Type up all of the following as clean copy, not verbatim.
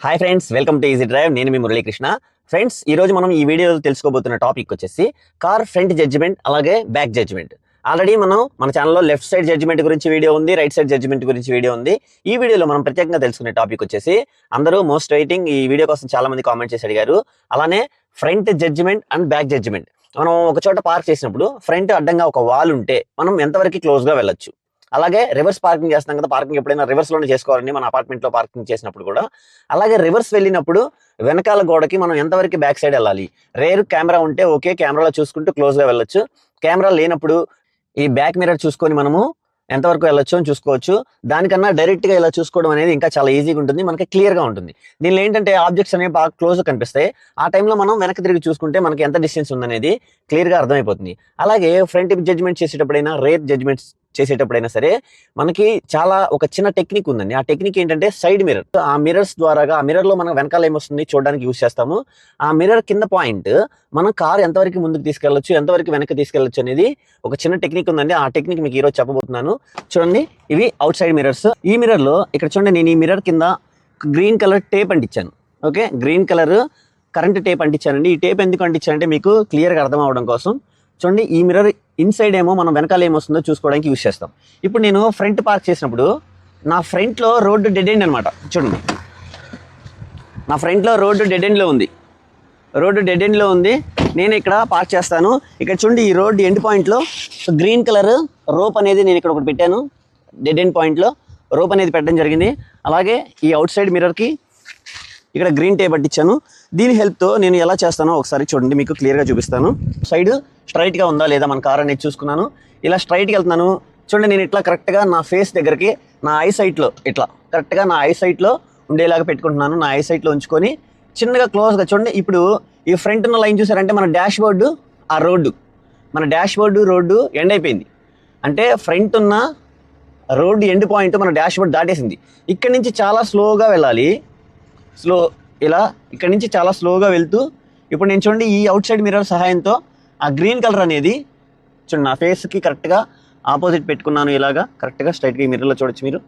Hi friends, welcome to easy drive. నేను మీ Muralikrishna. Friends, ఈ రోజు మనం ఈ వీడియోలో తెలుసుకోబోతున్న టాపిక్ వచ్చేసి కార్ ఫ్రంట్ జడ్జిమెంట్ అలాగే బ్యాక్ జడ్జిమెంట్. ఆల్రెడీ మన ఛానల్లో లెఫ్ట్ సైడ్ జడ్జిమెంట్ గురించి వీడియో ఉంది, రైట్ సైడ్ జడ్జిమెంట్ గురించి వీడియో ఉంది. ఈ వీడియోలో మనం ప్రత్యేకంగా తెలుసుకునే టాపిక్ వచ్చేసి అందరూ మోస్ట్ వెయిటింగ్ ఈ వీడియో కోసం చాలా మంది కామెంట్ చేసి అడిగారు. అలానే front judgement and back judgement. మనం ఒక చోట పార్క్ చేసినప్పుడు ఫ్రంట్ అడ్డంగా ఒక వాల్ ఉంటే మనం ఎంతవరకు క్లోజ్ గా వెళ్ళొచ్చు. అలాగే రివర్స్ పార్కింగ్ చేస్తాం కదా, పార్కింగ్ ఎప్పుడైనా రివర్స్ లోనే చేసుకోవాలండి మన అపార్ట్మెంట్ లో పార్కింగ్ చేసినప్పుడు కూడా. అలాగే రివర్స్ వెళ్ళినప్పుడు వెనకాల గోడకి మనం ఎంతవరకు బ్యాక్ సైడ్ వెళ్ళాలి. రేర్ కెమెరా ఉంటే ఓకే, కెమెరాలో చూసుకుంటూ క్లోజ్ గా వెళ్ళొచ్చు. కెమెరా లేనప్పుడు ఈ బ్యాక్ మిర్రర్ చూసుకొని మనము ఎంతవరకు వెళ్ళొచ్చు అని చూసుకోవచ్చు. దానికన్నా డైరెక్ట్ గా ఇలా చూసుకోవడం అనేది ఇంకా చాలా ఈజీగా ఉంటుంది, మనకి క్లియర్ గా ఉంటుంది. దీనిలో ఏంటంటే ఆబ్జెక్ట్స్ అనేవి బాగా క్లోజ్ కనిపిస్తాయి. ఆ టైంలో మనం వెనక్కి తిరిగి చూసుకుంటే మనకి ఎంత డిస్టెన్స్ ఉందనేది క్లియర్ గా అర్థమైపోతుంది. అలాగే ఫ్రంట్ జడ్జిమెంట్ చేసేటప్పుడైనా రేర్ జడ్జిమెంట్స్ చేసేటప్పుడైనా సరే మనకి చాలా ఒక చిన్న టెక్నిక్ ఉందండి. ఆ టెక్నిక్ ఏంటంటే సైడ్ మిర్రర్. ఆ మిర్రర్స్ ద్వారాగా ఆ మిర్రర్ లో మనం వెనకాల ఏమొస్తుంది చూడడానికి యూజ్ చేస్తాము. ఆ మిర్రర్ కింద పాయింట్ మనం కార్ ఎంతవరకు ముందుకు తీసుకెళ్లొచ్చు, ఎంతవరకు వెనక్కి తీసుకెళ్లొచ్చు అనేది ఒక చిన్న టెక్నిక్ ఉందండి. ఆ టెక్నిక్ మీకు ఈరోజు చెప్పబోతున్నాను. చూడండి, ఇవి అవుట్ సైడ్ మిర్రర్స్. ఈ మిర్రర్ లో ఇక్కడ చూడండి, నేను ఈ మిర్రర్ కింద గ్రీన్ కలర్ టేప్ అంటించాను. Okay, green colour current tape అంటించానండి. ఈ టేప్ ఎందుకు అంటించానంటే మీకు క్లియర్ గా అర్థం అవడం కోసం. చూడండి, ఈ మిర్రర్ ఇన్సైడ్ ఏమో మనం వెనకాల ఏమొస్తుందో చూసుకోవడానికి యూజ్ చేస్తాం. ఇప్పుడు నేను ఫ్రంట్ పార్క్ చేసినప్పుడు నా ఫ్రంట్లో రోడ్డు డెడ్ ఎండ్ అనమాట. చూడండి, నా ఫ్రంట్లో రోడ్డు డెడ్ ఎండ్లో ఉంది. రోడ్డు డెడ్ ఎండ్లో ఉంది. నేను ఇక్కడ పార్క్ చేస్తాను. ఇక్కడ చూడండి, ఈ రోడ్డు ఎండ్ పాయింట్లో గ్రీన్ కలర్ రోప్ అనేది నేను ఇక్కడ ఒకటి పెట్టాను. డెడ్ ఎండ్ పాయింట్లో రోప్ అనేది పెట్టడం జరిగింది. అలాగే ఈ అవుట్ సైడ్ మిర్రర్కి ఇక్కడ గ్రీన్ టేప్ పట్టించాను. దీని హెల్ప్తో నేను ఎలా చేస్తానో ఒకసారి చూడండి, మీకు క్లియర్గా చూపిస్తాను. సైడ్ స్ట్రైట్గా ఉందా లేదా మన కార్ అనేది చూసుకున్నాను. ఇలా స్ట్రైట్గా వెళ్తున్నాను. చూడండి, నేను ఇట్లా కరెక్ట్గా నా ఫేస్ దగ్గరికి నా ఐ సైట్లో ఇట్లా కరెక్ట్గా నా ఐ సైట్లో ఉండేలాగా పెట్టుకుంటున్నాను. నా ఐ సైట్లో ఉంచుకొని చిన్నగా క్లోజ్గా చూడండి. ఇప్పుడు ఈ ఫ్రంట్ ఉన్న లైన్ చూసారంటే మన డాష్ బోర్డు ఆ రోడ్డు, మన డాష్ బోర్డు రోడ్డు ఎండ్ అయిపోయింది. అంటే ఫ్రంట్ ఉన్న రోడ్డు ఎండ్ పాయింట్ మన డాష్ బోర్డు దాటేసింది. ఇక్కడి నుంచి చాలా స్లోగా వెళ్ళాలి. ఇలా ఇక్కడి నుంచి చాలా స్లోగా వెళ్తూ ఇప్పుడు నేను చూడండి, ఈ అవుట్ సైడ్ మిర్రర్ సహాయంతో ఆ గ్రీన్ కలర్ అనేది చూడండి నా ఫేస్కి కరెక్ట్గా ఆపోజిట్ పెట్టుకున్నాను. ఇలాగా కరెక్ట్గా స్ట్రైట్గా ఈ మిర్రర్లో చూడొచ్చు మీరు.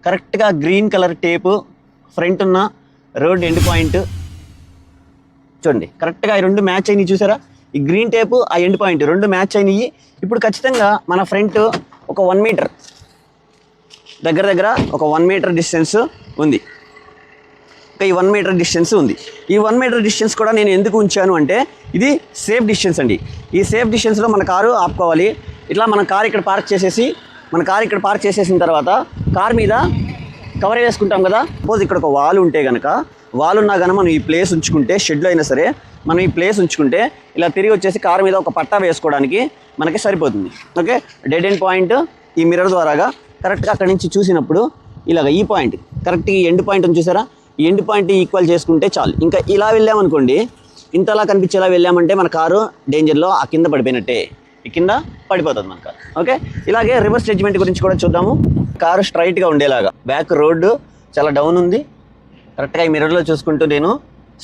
కరెక్ట్గా గ్రీన్ కలర్ టేపు ఫ్రంట్ ఉన్న రోడ్ ఎండ్ పాయింట్ చూడండి, కరెక్ట్గా ఈ రెండు మ్యాచ్ అయినాయి. చూసారా, ఈ గ్రీన్ టేపు ఆ ఎండ్ పాయింట్ రెండు మ్యాచ్ అయినాయి. ఇప్పుడు ఖచ్చితంగా మన ఫ్రంట్ ఒక 1 మీటర్ దగ్గర ఒక 1 మీటర్ డిస్టెన్స్ ఉంది. ఈ 1 మీటర్ డిస్టెన్స్ ఉంది. ఈ 1 మీటర్ డిస్టెన్స్ కూడా నేను ఎందుకు ఉంచాను అంటే ఇది సేఫ్ డిస్టెన్స్ అండి. ఈ సేఫ్ డిస్టెన్స్లో మన కారు ఆపుకోవాలి. ఇట్లా మన కారు ఇక్కడ పార్క్ చేసేసిన తర్వాత కార్ మీద కవర్ వేసుకుంటాం కదా. సపోజ్ ఇక్కడ ఒక వాల్ ఉంటే కనుక, వాల్ ఉన్నా కానీ మనం ఈ ప్లేస్ ఉంచుకుంటే, షెడ్లో అయినా సరే మనం ఈ ప్లేస్ ఉంచుకుంటే ఇలా తిరిగి వచ్చేసి కారు మీద ఒక పట్టా వేసుకోవడానికి మనకి సరిపోతుంది. ఓకే, డెడ్ ఎండ్ పాయింట్ ఈ మిర్రర్ ద్వారాగా కరెక్ట్గా అక్కడి నుంచి చూసినప్పుడు ఇలాగ ఈ పాయింట్ కరెక్ట్గా ఈ ఎండ్ పాయింట్ చూసారా, ఈ ఎండ్ పాయింట్ ఈక్వల్ చేసుకుంటే చాలు. ఇంకా ఇలా వెళ్ళామనుకోండి, ఇంతలా కనిపించేలా వెళ్ళామంటే మన కారు డేంజర్లో ఆ కింద పడిపోయినట్టే, ఈ కింద పడిపోతుంది మన కారు. ఓకే, ఇలాగే రివర్స్ జడ్జిమెంట్ గురించి కూడా చూద్దాము. కారు స్ట్రైట్గా ఉండేలాగా, బ్యాక్ రోడ్డు చాలా డౌన్ ఉంది. కరెక్ట్గా ఈ మిర్రర్లో చూసుకుంటూ నేను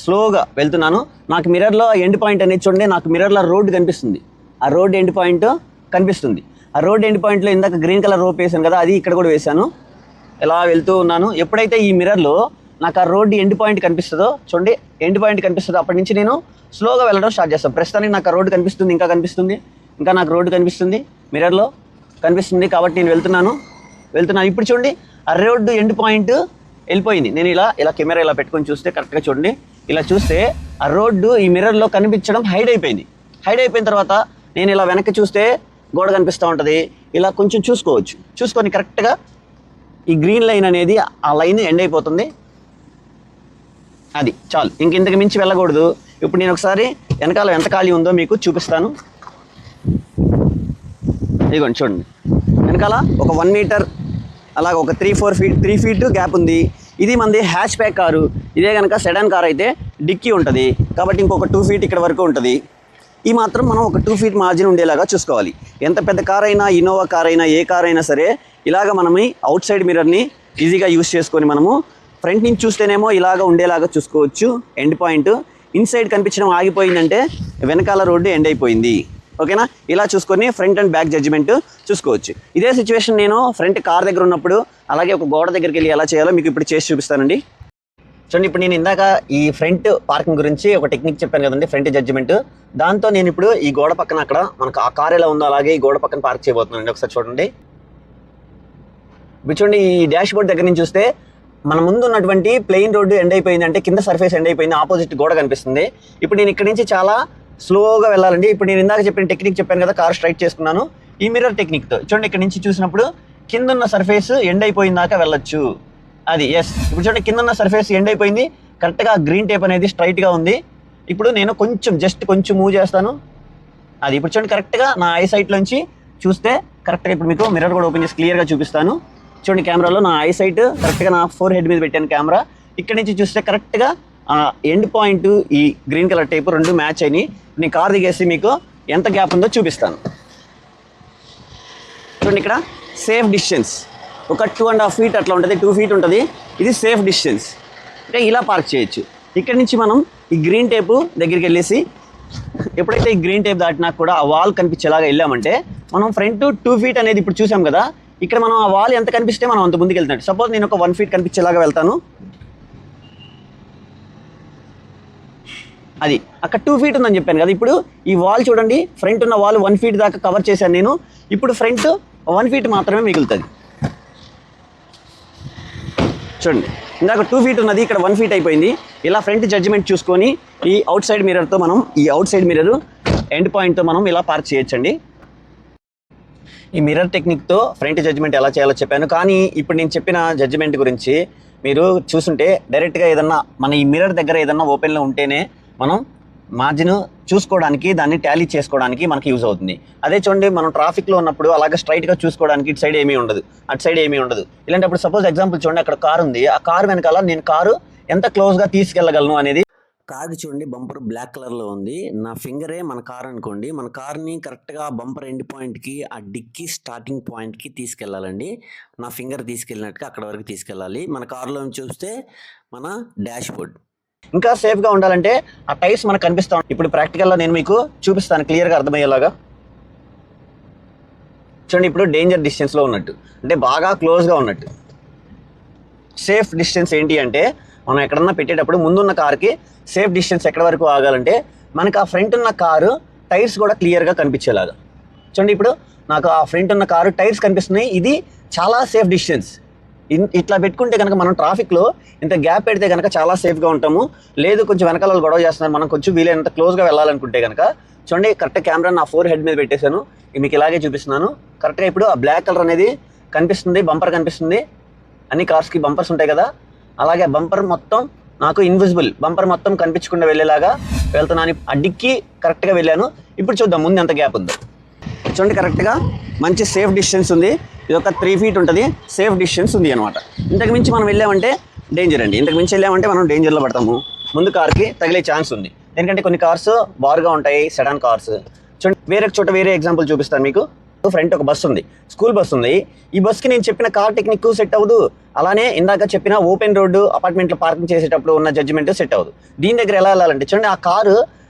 స్లోగా వెళ్తున్నాను. నాకు మిర్రర్లో ఎండ్ పాయింట్ అనేది చూడండి, నాకు మిర్రర్లో రోడ్డు కనిపిస్తుంది. ఆ రోడ్ ఎండ్ పాయింట్ కనిపిస్తుంది. ఆ రోడ్ ఎండ్ పాయింట్లో ఇందాక గ్రీన్ కలర్ రోప్ వేసాను కదా, అది ఇక్కడ కూడా వేసాను. ఇలా వెళ్తూ ఉన్నాను. ఎప్పుడైతే ఈ మిర్రర్లో నాకు ఆ రోడ్డు ఎండ్ పాయింట్ కనిపిస్తుందో చూడండి, ఎండ్ పాయింట్ కనిపిస్తుందో అప్పటి నుంచి నేను స్లోగా వెళ్ళడం స్టార్ట్ చేస్తాను. ప్రస్తుతానికి నాకు ఆ రోడ్డు కనిపిస్తుంది, ఇంకా నాకు రోడ్డు కనిపిస్తుంది, మిర్రర్లో కనిపిస్తుంది. కాబట్టి నేను వెళ్తున్నాను. ఇప్పుడు చూడండి, ఆ రోడ్డు ఎండ్ పాయింట్ వెళ్ళిపోయింది. నేను ఇలా కెమెరా ఇలా పెట్టుకొని చూస్తే కరెక్ట్గా చూడండి, ఇలా చూస్తే ఆ రోడ్డు ఈ మిర్రర్లో కనిపించడం హైడ్ అయిపోయింది. హైడ్ అయిపోయిన తర్వాత నేను ఇలా వెనక్కి చూస్తే గోడ కనిపిస్తూ ఉంటుంది. ఇలా కొంచెం చూసుకొని కరెక్ట్గా ఈ గ్రీన్ లైన్ అనేది ఆ లైన్ ఎండ్ అయిపోతుంది. అది చాలు, ఇంతకు మించి వెళ్ళకూడదు. ఇప్పుడు నేను ఒకసారి వెనకాల ఎంత ఖాళీ ఉందో మీకు చూపిస్తాను. ఇదిగోండి చూడండి, వెనకాల ఒక 1 మీటర్ అలాగ ఒక 3 ఫీట్ గ్యాప్ ఉంది. ఇది మనది హ్యాచ్ బ్యాక్ కారు. ఇదే కనుక సెడాన్ కార్ అయితే డిక్కీ ఉంటుంది కాబట్టి ఇంకొక 2 ఫీట్ ఇక్కడ వరకు ఉంటుంది. ఈ మాత్రం మనం ఒక 2 ఫీట్ మార్జిన్ ఉండేలాగా చూసుకోవాలి. ఎంత పెద్ద కార్ అయినా, ఇన్నోవా కార్ అయినా, ఏ కార్ అయినా సరే ఇలాగ మనం అవుట్ సైడ్ మిర్రర్ని ఈజీగా యూజ్ చేసుకొని మనము ఫ్రంట్ నుంచి చూస్తేనేమో ఇలాగ ఉండేలాగా చూసుకోవచ్చు. ఎండ్ పాయింట్ ఇన్సైడ్ కనిపించడం ఆగిపోయిందంటే వెనకాల రోడ్డు ఎండ్ అయిపోయింది. ఓకేనా, ఇలా చూసుకొని ఫ్రంట్ అండ్ బ్యాక్ జడ్జిమెంట్ చూసుకోవచ్చు. ఇదే సిచ్యువేషన్ నేను ఫ్రంట్ కార్ దగ్గర ఉన్నప్పుడు అలాగే ఒక గోడ దగ్గరికి వెళ్ళి ఎలా చేయాలో మీకు ఇప్పుడు చేసి చూపిస్తానండి. చూడండి ఇప్పుడు నేను ఇందాక ఈ ఫ్రంట్ పార్కింగ్ గురించి ఒక టెక్నిక్ చెప్పాను కదండి, ఫ్రంట్ జడ్జిమెంట్. దాంతో నేను ఇప్పుడు ఈ గోడ పక్కన అక్కడ మనకు ఆ కార్ ఎలా ఉందో అలాగే ఈ గోడ పక్కన పార్క్ చేయబోతున్నాను. ఒకసారి చూడండి. ఇప్పుడు చూడండి ఈ డాష్ బోర్డ్ దగ్గర నుంచి చూస్తే మన ముందు ఉన్నటువంటి ప్లెయిన్ రోడ్డు ఎండ్ అయిపోయింది, అంటే కింద సర్ఫేస్ ఎండ్ అయిపోయింది, ఆపోజిట్ గోడ కనిపిస్తుంది. ఇప్పుడు నేను ఇక్కడ నుంచి చాలా స్లోగా వెళ్ళాలండి. ఇప్పుడు నేను ఇందాక చెప్పిన టెక్నిక్ చెప్పాను కదా, కార్ స్ట్రైట్ చేసుకున్నాను ఈ మిర్రర్ టెక్నిక్తో. చూడండి ఇక్కడ నుంచి చూసినప్పుడు కింద ఉన్న సర్ఫేస్ ఎండ్ అయిపోయిన దాకా వెళ్ళొచ్చు. అది ఎస్. ఇప్పుడు చూడండి కింద ఉన్న సర్ఫేస్ ఎండ్ అయిపోయింది, కరెక్ట్గా గ్రీన్ టేప్ అనేది స్ట్రైట్గా ఉంది. ఇప్పుడు నేను జస్ట్ కొంచెం మూవ్ చేస్తాను. అది ఇప్పుడు చూడండి కరెక్ట్గా నా ఐ సైట్లోంచి చూస్తే కరెక్ట్గా ఇప్పుడు మీకు మిర్రర్ కూడా ఓపెన్ చేసి క్లియర్గా చూపిస్తాను. చూడండి కెమెరాలో నా ఐ సైట్ కరెక్ట్గా నా ఫోర్ హెడ్ మీద పెట్టాను కెమెరా. ఇక్కడ నుంచి చూస్తే కరెక్ట్గా ఎండ్ పాయింట్ ఈ గ్రీన్ కలర్ టేప్ రెండు మ్యాచ్ అయినాయి. నేను కార్ దిగేసి మీకు ఎంత గ్యాప్ ఉందో చూపిస్తాను. చూడండి ఇక్కడ సేఫ్ డిస్టెన్స్ ఒక 2.5 feet అట్లా ఉంటుంది, 2 feet ఉంటుంది. ఇది సేఫ్ డిస్టెన్స్, అంటే ఇలా పార్క్ చేయొచ్చు. ఇక్కడ నుంచి మనం ఈ గ్రీన్ టేప్ దగ్గరికి వెళ్ళేసి ఎప్పుడైతే ఈ గ్రీన్ టేప్ దాటినా కూడా ఆ వాల్ కనిపించేలాగా వెళ్ళామంటే మనం ఫ్రంట్ 2 feet అనేది ఇప్పుడు చూసాం కదా, ఇక్కడ మనం ఆ వాల్ ఎంత కనిపిస్తే మనం అంత ముందుకు వెళ్తాం. సపోజ్ నేను ఒక 1 feet కనిపించేలాగా వెళ్తాను, అది అక్కడ 2 feet ఉందని చెప్పాను కదా. ఇప్పుడు ఈ వాల్ చూడండి, ఫ్రంట్ ఉన్న వాల్ 1 feet దాకా కవర్ చేశాను నేను. ఇప్పుడు ఫ్రంట్ 1 feet మాత్రమే మిగులుతుంది. చూడండి ఇందాక 2 feet ఉన్నది, ఇక్కడ 1 feet అయిపోయింది. ఇలా ఫ్రంట్ జడ్జిమెంట్ చూసుకొని ఈ అవుట్ సైడ్ మిర్రర్తో మనం ఈ అవుట్ సైడ్ మిర్రర్ ఎండ్ పాయింట్తో మనం ఇలా పార్క్ చేయొచ్చండి. ఈ మిర్రర్ టెక్నిక్తో ఫ్రంట్ జడ్జిమెంట్ ఎలా చేయాలో చెప్పాను. కానీ ఇప్పుడు నేను చెప్పిన జడ్జిమెంట్ గురించి మీరు చూసుంటే డైరెక్ట్గా ఏదన్నా మన ఈ మిర్రర్ దగ్గర ఏదన్నా ఓపెన్లో ఉంటేనే మనం మార్జిన్ చూసుకోవడానికి, దాన్ని టాలీ చేసుకోవడానికి మనకి యూజ్ అవుతుంది. అదే చూడండి మనం ట్రాఫిక్లో ఉన్నప్పుడు అలాగే స్ట్రైట్గా చూసుకోవడానికి ఇటు సైడ్ ఏమీ ఉండదు, అటు సైడ్ ఏమీ ఉండదు. ఇలాంటప్పుడు సపోజ్ ఎగ్జాంపుల్ చూడండి, అక్కడ కారు ఉంది, ఆ కారు వెనకాల నేను కారు ఎంత క్లోజ్గా తీసుకెళ్ళగలను అనేది. కారు చూడండి బంపర్ బ్లాక్ కలర్లో ఉంది, నా ఫింగరే మన కార్ అనుకోండి, మన కార్ని కరెక్ట్గా బంపర్ ఎండ్ పాయింట్కి ఆ డిక్కీ స్టార్టింగ్ పాయింట్కి తీసుకెళ్ళాలండి. నా ఫింగర్ తీసుకెళ్ళినట్టుగా అక్కడ వరకు తీసుకెళ్ళాలి. మన కారులో చూస్తే మన డాష్ బోర్డ్. ఇంకా సేఫ్గా ఉండాలంటే ఆ టైర్స్ మనకు కనిపిస్తాం. ఇప్పుడు ప్రాక్టికల్గా నేను మీకు చూపిస్తాను క్లియర్గా అర్థమయ్యేలాగా. చూడండి ఇప్పుడు డేంజర్ డిస్టెన్స్లో ఉన్నట్టు, అంటే బాగా క్లోజ్గా ఉన్నట్టు. సేఫ్ డిస్టెన్స్ ఏంటి అంటే మనం ఎక్కడన్నా పెట్టేటప్పుడు ముందున్న కార్కి సేఫ్ డిస్టెన్స్ ఎక్కడ వరకు ఆగాలంటే మనకు ఆ ఫ్రంట్ ఉన్న కారు టైర్స్ కూడా క్లియర్గా కనిపించేలాగా. చూడండి ఇప్పుడు నాకు ఆ ఫ్రంట్ ఉన్న కారు టైర్స్ కనిపిస్తున్నాయి, ఇది చాలా సేఫ్ డిస్టెన్స్. ఇట్లా పెట్టుకుంటే కనుక మనం ట్రాఫిక్లో ఇంత గ్యాప్ పెడితే కనుక చాలా సేఫ్గా ఉంటాము. లేదు కొంచెం వెనకాల గొడవ చేస్తున్నారు, మనం కొంచెం వీలైనంత క్లోజ్గా వెళ్ళాలనుకుంటే కనుక చూడండి కరెక్ట్గా కెమెరా నా ఫోర్ హెడ్ మీద పెట్టేశాను, మీకు ఇలాగే చూపిస్తున్నాను. కరెక్ట్గా ఇప్పుడు ఆ బ్లాక్ కలర్ అనేది కనిపిస్తుంది, బంపర్ కనిపిస్తుంది. అన్ని కార్స్కి బంపర్స్ ఉంటాయి కదా, అలాగే బంపర్ మొత్తం నాకు ఇన్విజిబుల్, బంపర్ మొత్తం కనిపించకుండా వెళ్ళేలాగా వెళ్తున్నాను. అడ్డికి కరెక్ట్గా వెళ్ళాను. ఇప్పుడు చూద్దాం ముందు ఎంత గ్యాప్ ఉందో. చూడండి కరెక్ట్గా మంచి సేఫ్ డిస్టెన్స్ ఉంది, ఇది ఒక 3 feet ఉంటుంది, సేఫ్ డిస్టెన్స్ ఉంది అనమాట. ఇంతకు మించి మనం వెళ్ళామంటే డేంజర్ అండి, ఇంతకు మించి వెళ్ళామంటే మనం డేంజర్లో పడతాము, ముందు కార్కి తగిలే ఛాన్స్ ఉంది. ఎందుకంటే కొన్ని కార్స్ బార్గా ఉంటాయి, సెడాన్ కార్స్. చూడండి వేరే చోట వేరే ఎగ్జాంపుల్ చూపిస్తాను మీకు. ఫ్రంట్ ఒక బస్సు ఉంది, స్కూల్ బస్సు ఉంది. ఈ బస్కి నేను చెప్పిన కార్ టెక్నిక్ సెట్ అవ్వదు, అలానే ఇందాక చెప్పిన ఓపెన్ రోడ్డు అపార్ట్మెంట్లో పార్కింగ్ చేసేటప్పుడు ఉన్న జడ్జిమెంట్ సెట్ అవ్వదు. దీని దగ్గర ఎలా వెళ్ళాలంటే చూడండి ఆ కారు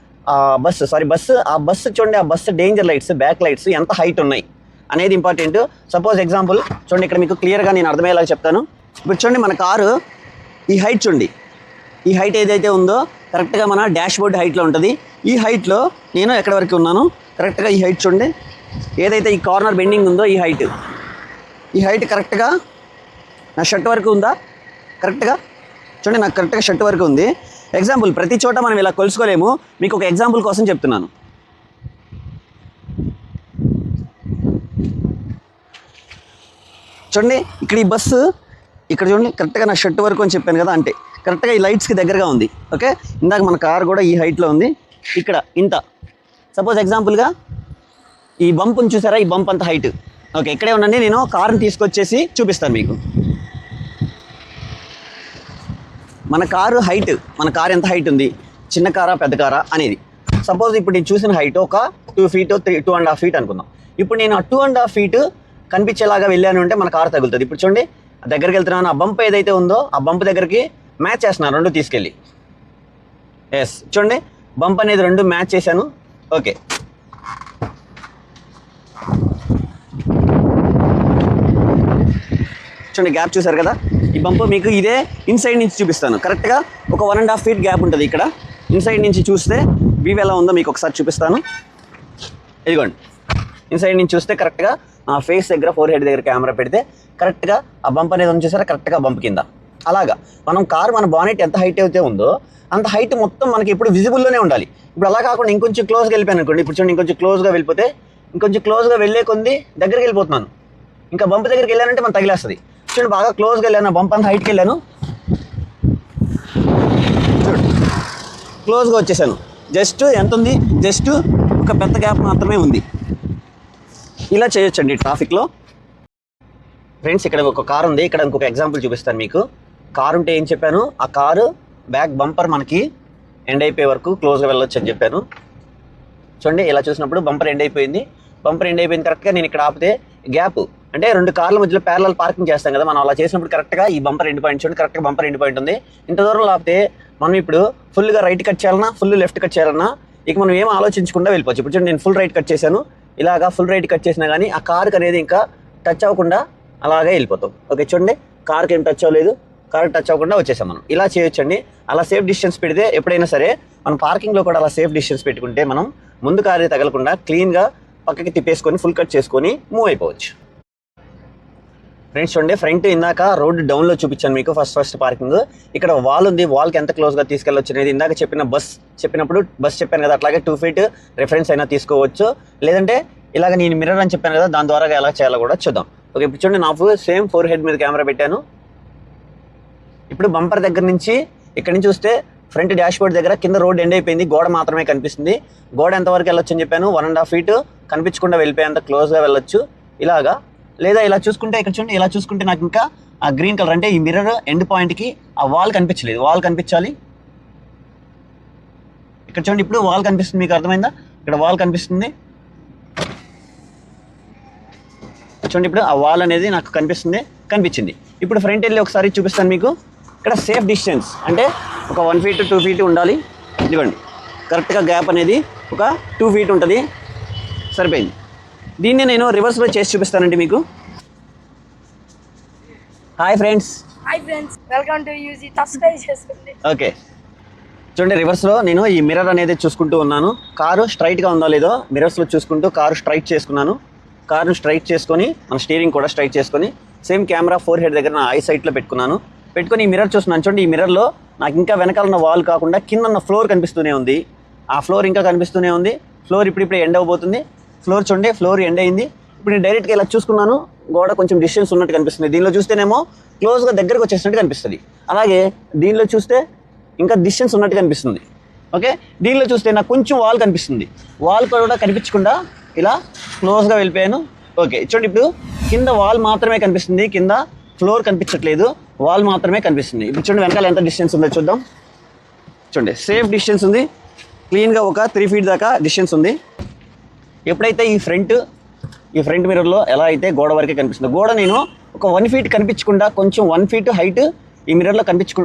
ఆ బస్సు చూడండి, ఆ bus danger lights, back lights ఎంత హైట్ ఉన్నాయి అనేది ఇంపార్టెంట్. సపోజ్ ఎగ్జాంపుల్ చూడండి ఇక్కడ మీకు క్లియర్గా నేను అర్థమయ్యేలాగా చెప్తాను. ఇప్పుడు చూడండి మన కారు ఈ హైట్ చూడండి, ఈ హైట్ ఏదైతే ఉందో కరెక్ట్గా మన డాష్ బోర్డ్ హైట్లో ఉంటుంది. ఈ హైట్లో నేను ఎక్కడి వరకు ఉన్నాను, కరెక్ట్గా ఈ హైట్ చూడండి, ఏదైతే ఈ కార్నర్ బెండింగ్ ఉందో ఈ హైట్ కరెక్ట్గా నా షర్ట్ వరకు ఉందా, కరెక్ట్గా చూడండి నాకు కరెక్ట్గా షర్ట్ వరకు ఉంది. ఎగ్జాంపుల్ ప్రతి చోట మనం ఇలా కొలుసుకోలేము, మీకు ఒక ఎగ్జాంపుల్ కోసం చెప్తున్నాను. చూడండి ఇక్కడ ఈ బస్సు ఇక్కడ చూడండి కరెక్ట్గా నా షర్ట్ వరకు అని చెప్పాను కదా, అంటే కరెక్ట్గా ఈ లైట్స్కి దగ్గరగా ఉంది. ఓకే, ఇందాక మన కార్ కూడా ఈ హైట్లో ఉంది, ఇక్కడ ఇంత. సపోజ్ ఎగ్జాంపుల్గా ఈ బంప్ని చూసారా, ఈ బంప్ అంత హైట్. ఓకే, ఇక్కడే ఉండండి, నేను కార్ని తీసుకొచ్చేసి చూపిస్తాను మీకు. మన కారు హైట్, మన కారు ఎంత హైట్ ఉంది, చిన్న కారా పెద్ద కారా అనేది. సపోజ్ ఇప్పుడు నేను చూసిన హైట్ ఒక 2 feet 2.5 feet అనుకుందాం. ఇప్పుడు నేను ఆ 2.5 feet కనిపించేలాగా వెళ్ళాను అంటే మన కారు తగులుతుంది. ఇప్పుడు చూడండి దగ్గరికి వెళ్తున్నాను, ఆ బంప్ ఏదైతే ఉందో ఆ బంప్ దగ్గరికి మ్యాచ్ చేస్తున్నాను రెండు తీసుకెళ్ళి. ఎస్ చూడండి బంప్ అనేది రెండు మ్యాచ్ చేశాను. ఓకే, చూడండి గ్యాప్ చూసారు కదా, ఈ బంప్ మీకు ఇదే ఇన్సైడ్ నుంచి చూపిస్తాను. కరెక్ట్గా ఒక 1.5 feet గ్యాప్ ఉంటుంది ఇక్కడ. ఇన్సైడ్ నుంచి చూస్తే వ్యూ ఎలా ఉందో మీకు ఒకసారి చూపిస్తాను. ఇదిగోండి, ఇన్సైడ్ నుంచి చూస్తే కరెక్ట్గా ఆ ఫేస్ దగ్గర ఫోర్ హెడ్ దగ్గర కెమెరా పెడితే కరెక్ట్గా ఆ బంప్ అనేది ఉంది చూసారా, కరెక్ట్గా బంప్ కింద. అలాగా మన బానెట్ ఎంత హైట్ అయితే ఉందో అంత హైట్ మొత్తం మనకి ఇప్పుడు విజిబుల్లోనే ఉండాలి. ఇప్పుడు అలా కాకుండా ఇంకొంచెం క్లోజ్గా వెళ్ళిపోయాను అనుకోండి. ఇప్పుడు చూడండి, ఇంకొంచెం క్లోజ్గా వెళ్ళిపోతే ఇంకొంచెం క్లోజ్గా వెళ్ళే కొద్ది దగ్గరికి వెళ్ళిపోతున్నాను. ఇంకా బంప్ దగ్గరికి వెళ్ళానంటే మనం తగిలేస్తుంది. చూడండి, బాగా క్లోజ్గా వెళ్ళాను, బంప్ అంత హైట్కి వెళ్ళాను, చూడండి క్లోజ్గా వచ్చేసాను. జస్ట్ ఎంత ఉంది, జస్ట్ ఒక పెద్ద గ్యాప్ మాత్రమే ఉంది. ఇలా చేయొచ్చండి ట్రాఫిక్లో. ఫ్రెండ్స్, ఇక్కడ ఒక కారు ఉంది. ఇక్కడ ఇంకొక ఎగ్జాంపుల్ చూపిస్తాను మీకు. కారు ఉంటే ఏం చెప్పాను, ఆ కారు బ్యాక్ బంపర్ మనకి ఎండ్ అయిపోయే వరకు క్లోజ్గా వెళ్ళొచ్చు అని చెప్పాను. చూడండి, ఇలా చూసినప్పుడు బంపర్ ఎండ్ అయిపోయింది. బంపర్ ఎండ్ అయిపోయింది. కరెక్ట్గా నేను ఇక్కడ ఆపితే గ్యాప్ అంటే 2 కార్ల మధ్యలో ప్యారలల్ పార్కింగ్ చేస్తాం కదా, మనం అలా చేసినప్పుడు కరెక్ట్గా ఈ బంపర్ ఎండ్ పాయింట్ చూడండి, కరెక్ట్గా బంపర్ ఎండ్ పాయింట్ ఉంది. ఇంత దూరం ఆపితే మనం ఇప్పుడు ఫుల్గా రైట్ కట్ చేయాలన్నా, ఫుల్ లెఫ్ట్ కట్ చేయాలన్నా ఇక మనం ఏం ఆలోచించకుండా వెళ్ళిపోవచ్చు. ఇప్పుడు చూడండి, నేను ఫుల్ రైట్ కట్ చేశాను. ఇలాగా ఫుల్ రైట్ కట్ చేసినా కానీ ఆ కార్కి అనేది ఇంకా టచ్ అవ్వకుండా అలాగే వెళ్ళిపోతాం. ఓకే, చూడండి, కార్కి ఏం టచ్ అవ్వలేదు, కార్కి టచ్ అవ్వకుండా వచ్చేసాం మనం. ఇలా చేయొచ్చండి. అలా సేఫ్ డిస్టెన్స్ పెడితే ఎప్పుడైనా సరే మనం పార్కింగ్లో కూడా అలా సేఫ్ డిస్టెన్స్ పెట్టుకుంటే మనం ముందు కారు తగలకుండా క్లీన్గా పక్కకి తిప్పేసుకొని ఫుల్ కట్ చేసుకొని మూవ్ అయిపోవచ్చు. ఫ్రెండ్స్, చూడండి, ఫ్రంట్ ఇందాక రోడ్ డౌన్లో చూపించాను మీకు. ఫస్ట్ పార్కింగ్ ఇక్కడ వాల్ ఉంది. వాల్కి ఎంత క్లోజ్గా తీసుకెళ్ళొచ్చు అనేది ఇందాక చెప్పినప్పుడు బస్ చెప్పాను కదా, అట్లాగే 2 feet రిఫరెన్స్ అయినా తీసుకోవచ్చు. లేదంటే ఇలాగ నేను మిర్రర్ అని చెప్పాను కదా, దాని ద్వారా ఎలా చేయాలో కూడా చూద్దాం. ఓకే, ఇప్పుడు చూడండి, నాకు సేమ్ 4 head మీద కెమెరా పెట్టాను. ఇప్పుడు బంపర్ దగ్గర నుంచి ఇక్కడ నుంచి చూస్తే ఫ్రంట్ డాష్ బోర్డ్ దగ్గర కింద రోడ్ ఎండ్ అయిపోయింది, గోడ మాత్రమే కనిపిస్తుంది. గోడ ఎంతవరకు వెళ్ళొచ్చు అని చెప్పాను, 1.5 feet కనిపించకుండా వెళ్ళిపోయేంత క్లోజ్గా వెళ్ళొచ్చు ఇలాగా. లేదా ఇలా చూసుకుంటే ఇక్కడ చూడండి, ఇలా చూసుకుంటే నాకు ఇంకా ఆ గ్రీన్ కలర్ అంటే ఈ మిర్రర్ ఎండ్ పాయింట్కి ఆ వాల్ కనిపించలేదు, వాల్ కనిపించాలి. ఇక్కడ చూడండి, ఇప్పుడు వాల్ కనిపిస్తుంది, మీకు అర్థమైందా? ఇక్కడ వాల్ కనిపిస్తుంది చూడండి. ఇప్పుడు ఆ వాల్ అనేది నాకు కనిపించింది. ఇప్పుడు ఫ్రంట్ వెళ్ళి ఒకసారి చూపిస్తాను మీకు. ఇక్కడ సేఫ్ డిస్టెన్స్ అంటే ఒక 1 feet 2 feet ఉండాలి. ఇదిగోండి, కరెక్ట్గా గ్యాప్ అనేది ఒక 2 feet ఉంటుంది, సరిపోయింది. దీన్ని నేను రివర్స్లో చేసి చూపిస్తానండి మీకు. Hi friends, welcome to UG subscribe చేసుకోండి. ఓకే, చూడండి, రివర్స్లో నేను ఈ మిర్రర్ అనేది చూసుకుంటూ ఉన్నాను. కారు స్ట్రైట్గా ఉందో లేదో మిర్రర్స్లో చూసుకుంటూ కారు స్ట్రైట్ చేసుకున్నాను. కారును స్ట్రైట్ చేసుకొని మన స్టీరింగ్ కూడా స్ట్రైట్ చేసుకొని సేమ్ కెమెరా 4 head దగ్గర నా ఐ సైట్లో పెట్టుకొని ఈ మిర్రర్ చూస్తున్నాను. చూడండి, ఈ మిర్రర్లో నాకు ఇంకా వెనకాల ఉన్న వాల్ కాకుండా కింద ఉన్న ఫ్లోర్ కనిపిస్తూనే ఉంది. ఆ ఫ్లోర్ ఇంకా కనిపిస్తూనే ఉంది. ఫ్లోర్ ఇప్పుడు ఎండ్ అవ్వబోతుంది. ఫ్లోర్ చూడండి, ఫ్లోర్ ఎండ్ అయింది. ఇప్పుడు నేను డైరెక్ట్గా ఇలా చూసుకున్నాను, గోడ కొంచెం డిస్టెన్స్ ఉన్నట్టు కనిపిస్తుంది. దీనిలో చూస్తేనేమో క్లోజ్గా దగ్గరకు వచ్చేసినట్టు కనిపిస్తుంది. అలాగే దీనిలో చూస్తే ఇంకా డిస్టెన్స్ ఉన్నట్టు కనిపిస్తుంది. ఓకే, దీనిలో చూస్తే నాకు కొంచెం వాల్ కనిపిస్తుంది. వాల్ కూడా కనిపించకుండా ఇలా క్లోజ్గా వెళ్ళిపోయాను. ఓకే, చూడండి, ఇప్పుడు కింద వాల్ మాత్రమే కనిపిస్తుంది, కింద ఫ్లోర్ కనిపించట్లేదు, వాల్ మాత్రమే కనిపిస్తుంది. ఇప్పుడు చూడండి, వెనకాల ఎంత డిస్టెన్స్ ఉందో చూద్దాం. చూడండి, సేఫ్ డిస్టెన్స్ ఉంది, క్లీన్గా ఒక 3 feet దాకా డిస్టెన్స్ ఉంది. ఎప్పుడైతే ఈ ఫ్రంట్ మిర్రర్లో ఎలా అయితే గోడ వరకే కనిపిస్తుంది, గోడ నేను ఒక 1 feet కనిపించకుండా కొంచెం 1 feet హైట్ ఈ మిర్రర్లో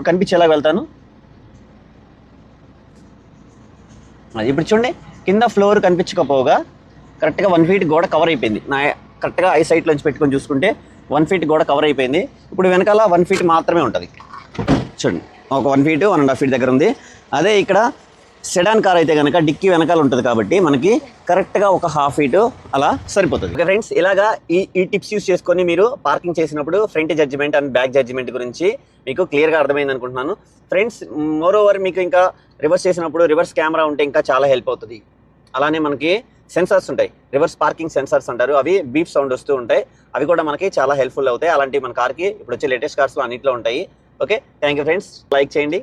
కనిపించేలా వెళ్తాను. ఇప్పుడు చూడండి, కింద ఫ్లోర్ కనిపించకపోగా కరెక్ట్గా 1 feet గోడ కవర్ అయిపోయింది. నా కరెక్ట్గా ఐ సైట్లోంచి పెట్టుకొని చూసుకుంటే 1 feet గోడ కవర్ అయిపోయింది. ఇప్పుడు వెనకాల 1 feet మాత్రమే ఉంటుంది. చూడండి, ఒక 1 feet 1.5 feet దగ్గర ఉంది. అదే ఇక్కడ సెడాన్ కార్ అయితే కనుక డిక్కీ వెనకాల ఉంటుంది కాబట్టి మనకి కరెక్ట్గా ఒక 1/2 feet అలా సరిపోతుంది. ఓకే ఫ్రెండ్స్, ఇలాగా ఈ టిప్స్ యూస్ చేసుకొని మీరు పార్కింగ్ చేసినప్పుడు front judgement and back judgement గురించి మీకు క్లియర్గా అర్థమైంది అనుకుంటున్నాను. ఫ్రెండ్స్, మోర్ ఓవర్ మీకు ఇంకా రివర్స్ చేసినప్పుడు రివర్స్ కెమెరా ఉంటే ఇంకా చాలా హెల్ప్ అవుతుంది. అలానే మనకి సెన్సార్స్ ఉంటాయి, రివర్స్ పార్కింగ్ సెన్సార్స్ అంటారు, అవి బీప్ సౌండ్ వస్తూ ఉంటాయి. అవి కూడా మనకి చాలా హెల్ప్ఫుల్ అవుతాయి. అలాంటివి మన కార్కి ఇప్పుడు వచ్చే లేటెస్ట్ కార్స్లో అన్నింటిలో ఉంటాయి. Okay, thank you friends, like చేయండి.